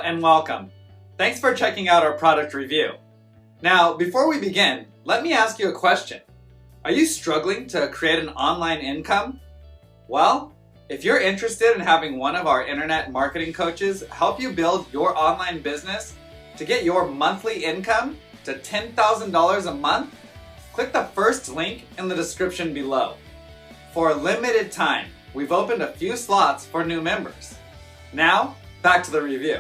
and welcome. Thanks for checking out our product review. Now, before we begin, let me ask you a question. Are you struggling to create an online income? Well, if you're interested in having one of our internet marketing coaches help you build your online business to get your monthly income to $10,000 a month, click the first link in the description below. For a limited time, we've opened a few slots for new members. Now, back to the review.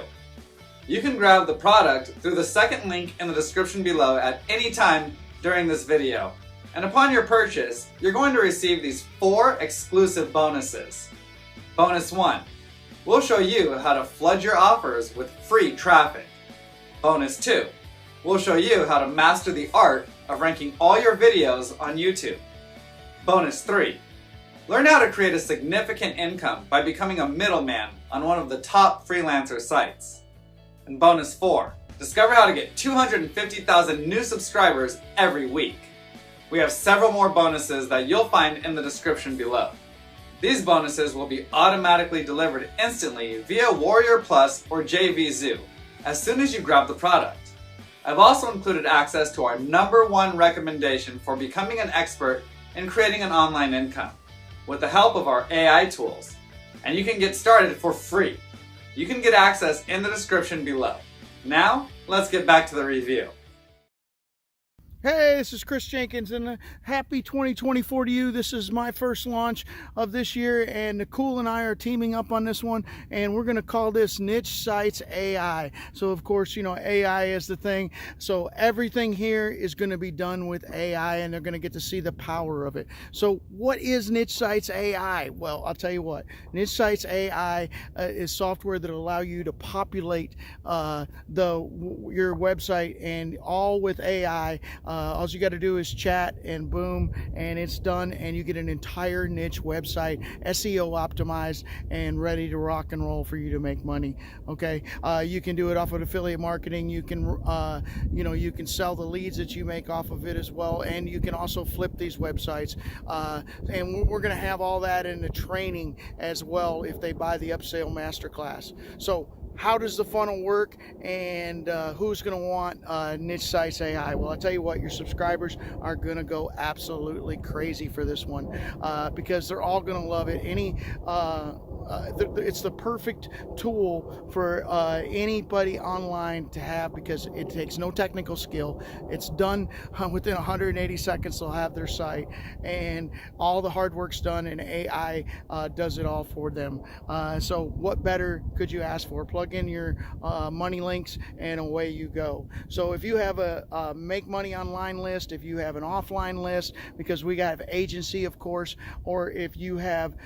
You can grab the product through the second link in the description below at any time during this video. And upon your purchase, you're going to receive these 4 exclusive bonuses. Bonus 1, we'll show you how to flood your offers with free traffic. Bonus 2, we'll show you how to master the art of ranking all your videos on YouTube. Bonus 3, learn how to create a significant income by becoming a middleman on one of the top freelancer sites. And bonus 4, discover how to get 250,000 new subscribers every week. We have several more bonuses that you'll find in the description below. These bonuses will be automatically delivered instantly via Warrior Plus or JVZoo as soon as you grab the product. I've also included access to our #1 recommendation for becoming an expert in creating an online income with the help of our AI tools. And you can get started for free. You can get access in the description below. Now, let's get back to the review. Hey, this is Chris Jenkins, and happy 2024 to you. This is my first launch of this year, and Nicole and I are teaming up on this one, and we're going to call this Niche Sites AI. So, of course, you know, AI is the thing. So everything here is going to be done with AI, and they're going to get to see the power of it. So what is Niche Sites AI? Well, I'll tell you what. Niche Sites AI is software that will allow you to populate your website, and all with AI. All you got to do is chat, and boom, and it's done, and you get an entire niche website, SEO optimized and ready to rock and roll for you to make money. Okay, you can do it off of affiliate marketing. You can, you can sell the leads that you make off of it as well, and you can also flip these websites. And we're going to have all that in the training as well if they buy the upsell masterclass. So, how does the funnel work, and who's going to want Niche Sites AI? Well, I'll tell you what, your subscribers are going to go absolutely crazy for this one because they're all going to love it. It's the perfect tool for anybody online to have because it takes no technical skill. It's done within 180 seconds. They'll have their site, and all the hard work's done, and AI does it all for them. So what better could you ask for? Plug in your money links, and away you go. So if you have a make money online list, if you have an offline list, because we have agency, of course, or if you have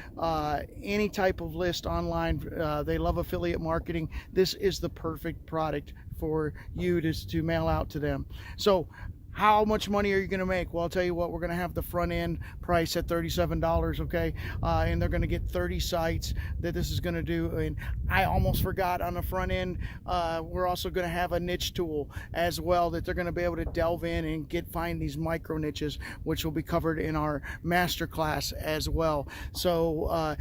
any type of list online, they love affiliate marketing, this is the perfect product for you to mail out to them. So how much money are you going to make? Well, I'll tell you what, we're going to have the front end price at $37, okay? And they're going to get 30 sites that this is going to do. And I almost forgot, on the front end, we're also going to have a niche tool as well that they're going to be able to delve in and find these micro niches, which will be covered in our masterclass as well. So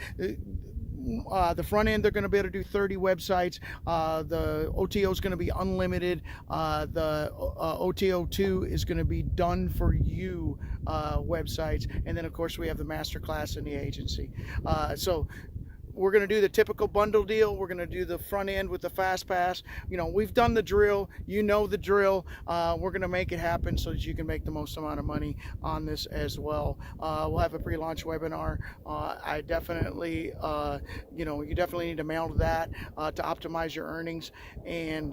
the front end, they're going to be able to do 30 websites. The OTO is going to be unlimited. The OTO 2 is going to be done for you websites. And then, of course, we have the masterclass and the agency. So we're going to do the typical bundle deal. We're going to do the front end with the fast pass. You know, we've done the drill. You know the drill. We're going to make it happen so that you can make the most amount of money on this as well. We'll have a pre-launch webinar. I definitely, you definitely need to mail that to optimize your earnings. And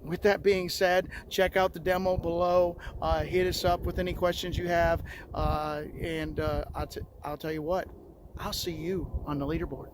with that being said, check out the demo below. Hit us up with any questions you have. And I'll tell you what, I'll see you on the leaderboard.